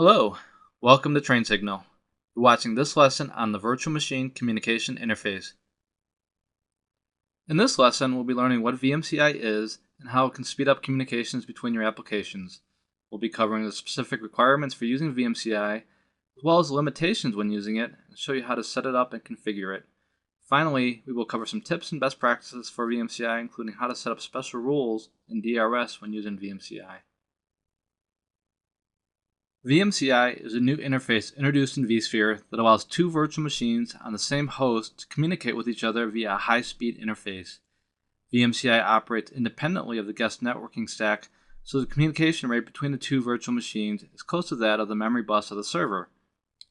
Hello, welcome to Train Signal. You're watching this lesson on the Virtual Machine Communication Interface. In this lesson, we'll be learning what VMCI is and how it can speed up communications between your applications. We'll be covering the specific requirements for using VMCI, as well as the limitations when using it, and show you how to set it up and configure it. Finally, we will cover some tips and best practices for VMCI, including how to set up special rules in DRS when using VMCI. VMCI is a new interface introduced in vSphere that allows two virtual machines on the same host to communicate with each other via a high-speed interface. VMCI operates independently of the guest networking stack, so the communication rate between the two virtual machines is close to that of the memory bus of the server.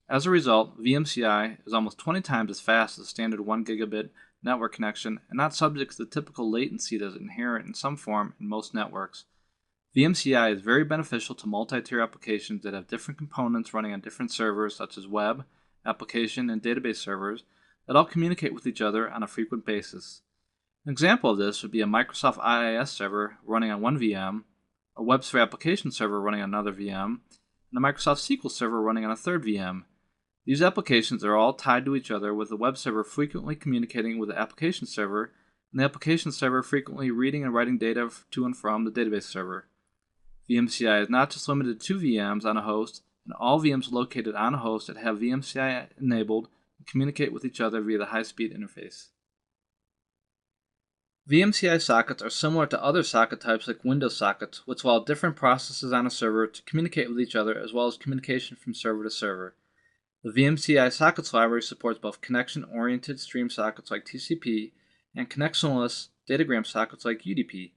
As a result, VMCI is almost 20 times as fast as a standard 1 gigabit network connection and not subject to the typical latency that is inherent in some form in most networks. VMCI is very beneficial to multi-tier applications that have different components running on different servers such as web, application, and database servers that all communicate with each other on a frequent basis. An example of this would be a Microsoft IIS server running on one VM, a WebSphere application server running on another VM, and a Microsoft SQL server running on a third VM. These applications are all tied to each other, with the web server frequently communicating with the application server, and the application server frequently reading and writing data to and from the database server. VMCI is not just limited to two VMs on a host, and all VMs located on a host that have VMCI enabled and communicate with each other via the high-speed interface. VMCI sockets are similar to other socket types like Windows sockets, which allow different processes on a server to communicate with each other as well as communication from server to server. The VMCI sockets library supports both connection-oriented stream sockets like TCP and connectionless datagram sockets like UDP.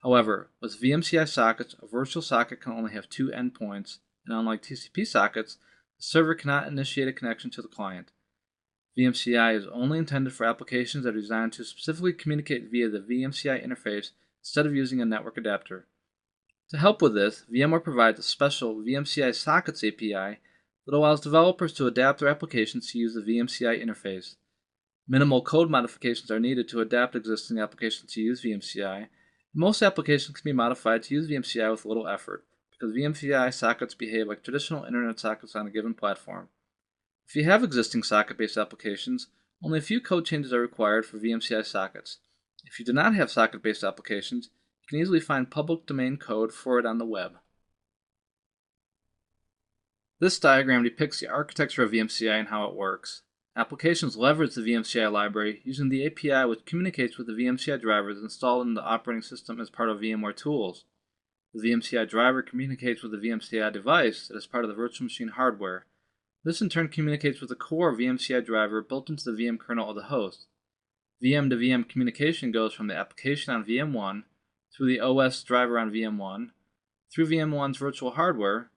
However, with VMCI sockets, a virtual socket can only have two endpoints, and unlike TCP sockets, the server cannot initiate a connection to the client. VMCI is only intended for applications that are designed to specifically communicate via the VMCI interface instead of using a network adapter. To help with this, VMware provides a special VMCI sockets API that allows developers to adapt their applications to use the VMCI interface. Minimal code modifications are needed to adapt existing applications to use VMCI. Most applications can be modified to use VMCI with little effort, because VMCI sockets behave like traditional internet sockets on a given platform. If you have existing socket-based applications, only a few code changes are required for VMCI sockets. If you do not have socket-based applications, you can easily find public domain code for it on the web. This diagram depicts the architecture of VMCI and how it works. Applications leverage the VMCI library using the API which communicates with the VMCI drivers installed in the operating system as part of VMware tools. The VMCI driver communicates with the VMCI device that is part of the virtual machine hardware. This in turn communicates with the core VMCI driver built into the VM kernel of the host. VM to VM communication goes from the application on VM1 through the OS driver on VM1, through VM1's virtual hardware,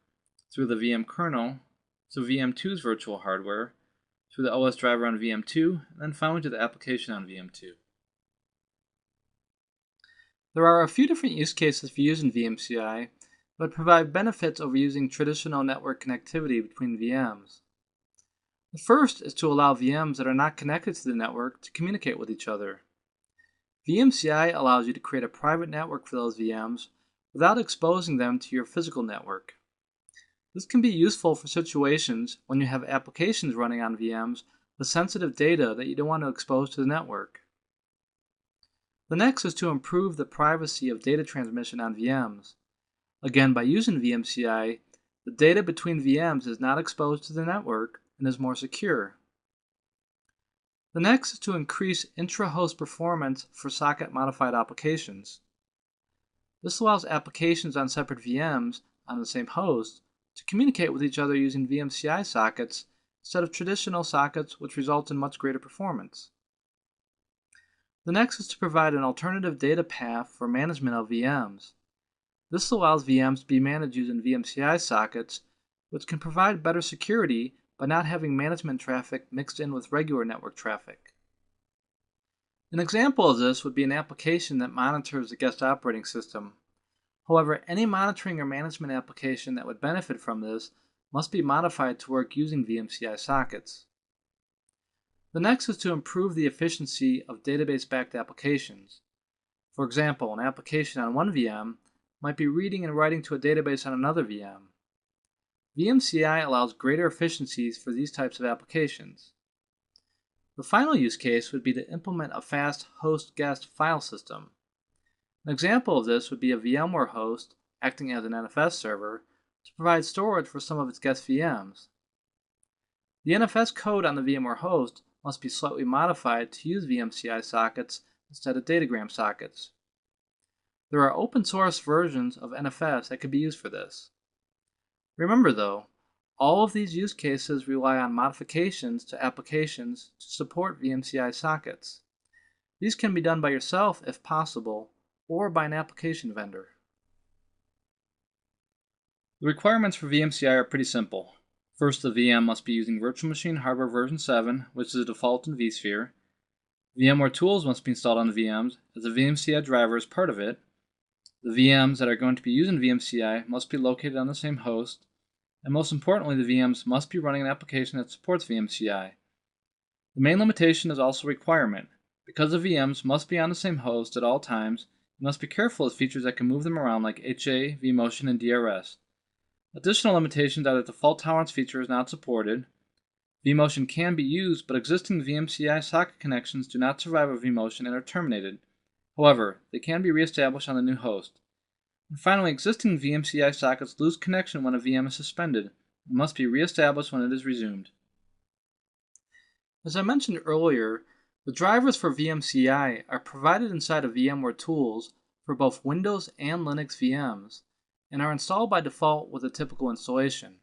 through the VM kernel, to VM2's virtual hardware, through the OS driver on VM2, and then finally to the application on VM2. There are a few different use cases for using VMCI that provide benefits over using traditional network connectivity between VMs. The first is to allow VMs that are not connected to the network to communicate with each other. VMCI allows you to create a private network for those VMs without exposing them to your physical network. This can be useful for situations when you have applications running on VMs with sensitive data that you don't want to expose to the network. The next is to improve the privacy of data transmission on VMs. Again, by using VMCI, the data between VMs is not exposed to the network and is more secure. The next is to increase intra-host performance for socket-modified applications. This allows applications on separate VMs on the same host to communicate with each other using VMCI sockets instead of traditional sockets, which result in much greater performance. The next is to provide an alternative data path for management of VMs. This allows VMs to be managed using VMCI sockets, which can provide better security by not having management traffic mixed in with regular network traffic. An example of this would be an application that monitors the guest operating system. However, any monitoring or management application that would benefit from this must be modified to work using VMCI sockets. The next is to improve the efficiency of database-backed applications. For example, an application on one VM might be reading and writing to a database on another VM. VMCI allows greater efficiencies for these types of applications. The final use case would be to implement a fast host-guest file system. An example of this would be a VMware host acting as an NFS server to provide storage for some of its guest VMs. The NFS code on the VMware host must be slightly modified to use VMCI sockets instead of datagram sockets. There are open source versions of NFS that could be used for this. Remember though, all of these use cases rely on modifications to applications to support VMCI sockets. These can be done by yourself if possible, or by an application vendor. The requirements for VMCI are pretty simple. First, the VM must be using Virtual Machine Hardware version 7, which is the default in vSphere. VMware tools must be installed on the VMs, as the VMCI driver is part of it. The VMs that are going to be using VMCI must be located on the same host, and most importantly, the VMs must be running an application that supports VMCI. The main limitation is also a requirement. Because the VMs must be on the same host at all times, you must be careful with features that can move them around like HA, vMotion, and DRS. Additional limitations are that the fault tolerance feature is not supported. vMotion can be used, but existing VMCI socket connections do not survive a vMotion and are terminated. However, they can be reestablished on the new host. And finally, existing VMCI sockets lose connection when a VM is suspended and must be reestablished when it is resumed. As I mentioned earlier, the drivers for VMCI are provided inside of VMware tools for both Windows and Linux VMs, and are installed by default with a typical installation.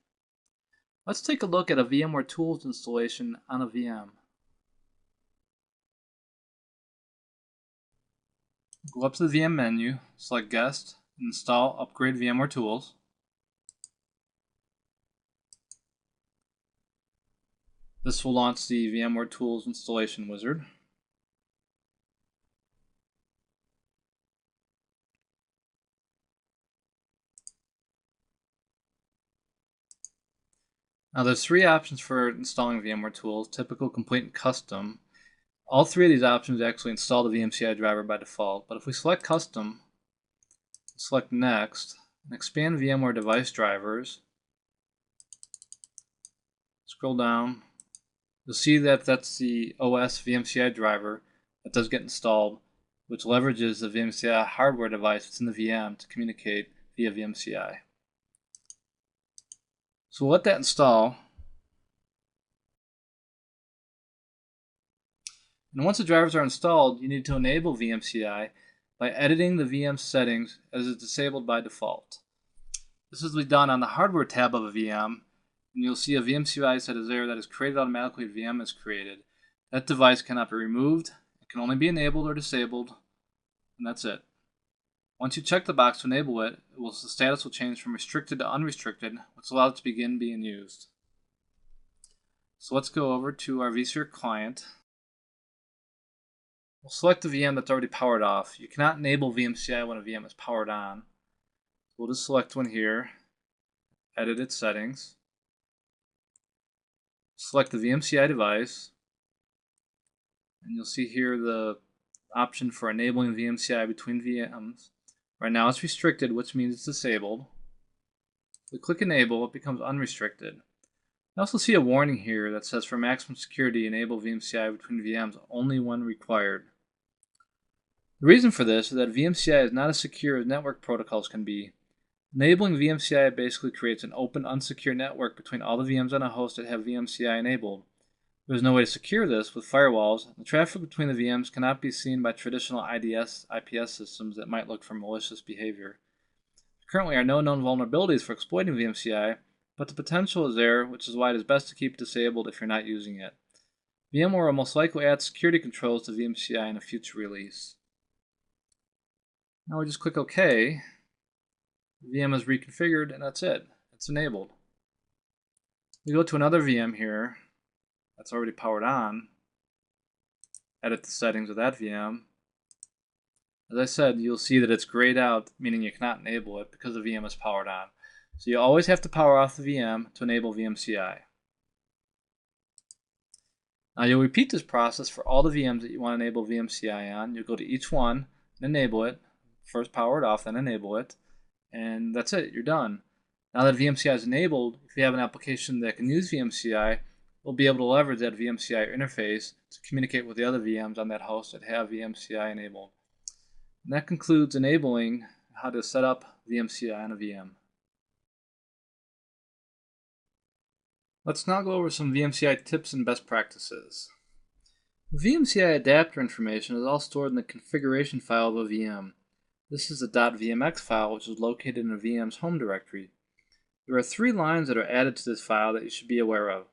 Let's take a look at a VMware tools installation on a VM. Go up to the VM menu, select Guest, and install Upgrade VMware Tools. This will launch the VMware Tools installation wizard. Now there's three options for installing VMware tools: typical, complete, and custom. All three of these options actually install the VMCI driver by default, but if we select custom, select next, and expand VMware device drivers, scroll down, you'll see that that's the OS VMCI driver that does get installed, which leverages the VMCI hardware device that's in the VM to communicate via VMCI. So we'll let that install. And once the drivers are installed, you need to enable VMCI by editing the VM settings as it's disabled by default. This will be done on the Hardware tab of a VM, and you'll see a VMCI set is there that is created automatically when VM is created. That device cannot be removed, it can only be enabled or disabled, and that's it. Once you check the box to enable it, the status will change from restricted to unrestricted, which allows it to begin being used. So let's go over to our vSphere client. We'll select the VM that's already powered off. You cannot enable VMCI when a VM is powered on. We'll just select one here, edit its settings, select the VMCI device, and you'll see here the option for enabling VMCI between VMs. Right now it's restricted, which means it's disabled. If we click enable, it becomes unrestricted. You also see a warning here that says for maximum security, enable VMCI between VMs only when required. The reason for this is that VMCI is not as secure as network protocols can be. Enabling VMCI basically creates an open, unsecure network between all the VMs on a host that have VMCI enabled. There's no way to secure this with firewalls. The traffic between the VMs cannot be seen by traditional IDS, IPS systems that might look for malicious behavior. There currently are no known vulnerabilities for exploiting VMCI, but the potential is there, which is why it is best to keep it disabled if you're not using it. VMware will most likely add security controls to VMCI in a future release. Now we just click OK. The VM is reconfigured, and that's it. It's enabled. We go to another VM here that's already powered on, edit the settings of that VM. As I said, you'll see that it's grayed out, meaning you cannot enable it because the VM is powered on. So you always have to power off the VM to enable VMCI. Now you'll repeat this process for all the VMs that you want to enable VMCI on. You'll go to each one and enable it. First power it off, then enable it. And that's it, you're done. Now that VMCI is enabled, if you have an application that can use VMCI, we'll be able to leverage that VMCI interface to communicate with the other VMs on that host that have VMCI enabled. And that concludes enabling how to set up VMCI on a VM. Let's now go over some VMCI tips and best practices. The VMCI adapter information is all stored in the configuration file of a VM. This is the .vmx file, which is located in a VM's home directory. There are 3 lines that are added to this file that you should be aware of.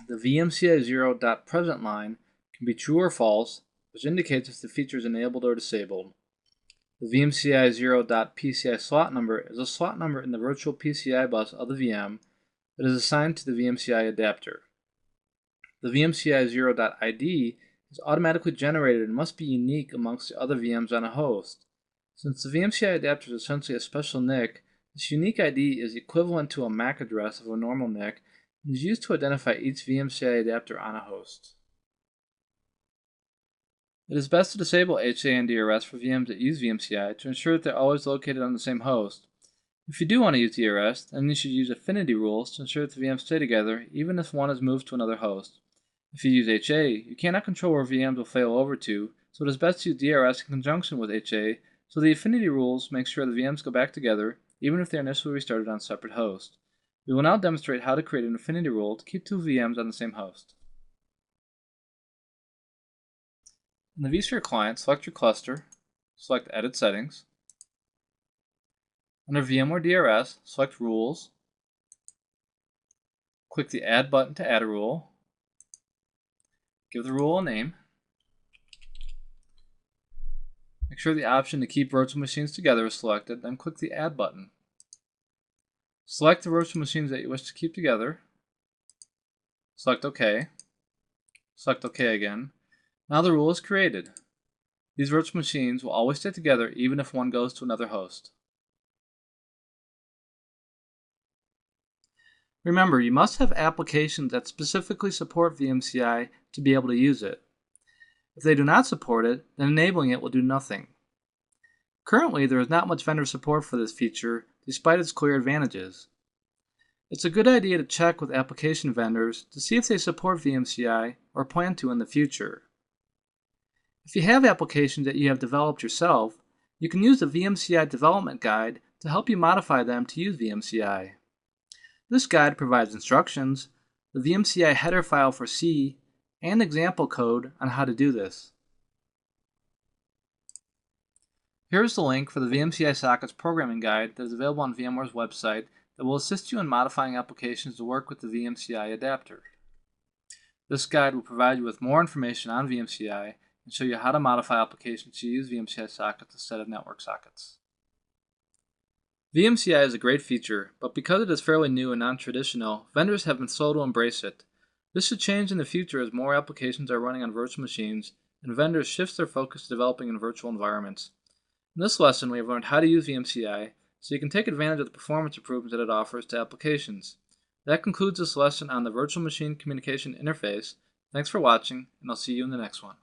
The vmci0.present line can be true or false, which indicates if the feature is enabled or disabled. The vmci0.pci slot number is a slot number in the virtual PCI bus of the VM that is assigned to the VMCI adapter. The vmci0.id is automatically generated and must be unique amongst the other VMs on a host. Since the VMCI adapter is essentially a special NIC, this unique ID is equivalent to a MAC address of a normal NIC and is used to identify each VMCI adapter on a host. It is best to disable HA and DRS for VMs that use VMCI to ensure that they're always located on the same host. If you do want to use DRS, then you should use affinity rules to ensure that the VMs stay together even if one is moved to another host. If you use HA, you cannot control where VMs will fail over to, so it is best to use DRS in conjunction with HA, so the affinity rules make sure the VMs go back together even if they are initially restarted on separate hosts. We will now demonstrate how to create an affinity rule to keep 2 VMs on the same host. In the vSphere client, select your cluster, select Edit Settings. Under VMware DRS, select Rules. Click the Add button to add a rule. Give the rule a name. Make sure the option to keep virtual machines together is selected, then click the Add button. Select the virtual machines that you wish to keep together. Select OK. Select OK again. Now the rule is created. These virtual machines will always stay together even if one goes to another host. Remember, you must have applications that specifically support VMCI to be able to use it. If they do not support it, then enabling it will do nothing. Currently, there is not much vendor support for this feature, despite its clear advantages. It's a good idea to check with application vendors to see if they support VMCI or plan to in the future. If you have applications that you have developed yourself, you can use the VMCI development guide to help you modify them to use VMCI. This guide provides instructions, the VMCI header file for C, and example code on how to do this. Here is the link for the VMCI sockets programming guide that is available on VMware's website that will assist you in modifying applications to work with the VMCI adapter. This guide will provide you with more information on VMCI and show you how to modify applications to use VMCI sockets instead of network sockets. VMCI is a great feature, but because it is fairly new and non-traditional, vendors have been slow to embrace it. This should change in the future as more applications are running on virtual machines and vendors shift their focus to developing in virtual environments. In this lesson, we have learned how to use VMCI so you can take advantage of the performance improvements that it offers to applications. That concludes this lesson on the Virtual Machine Communication Interface. Thanks for watching, and I'll see you in the next one.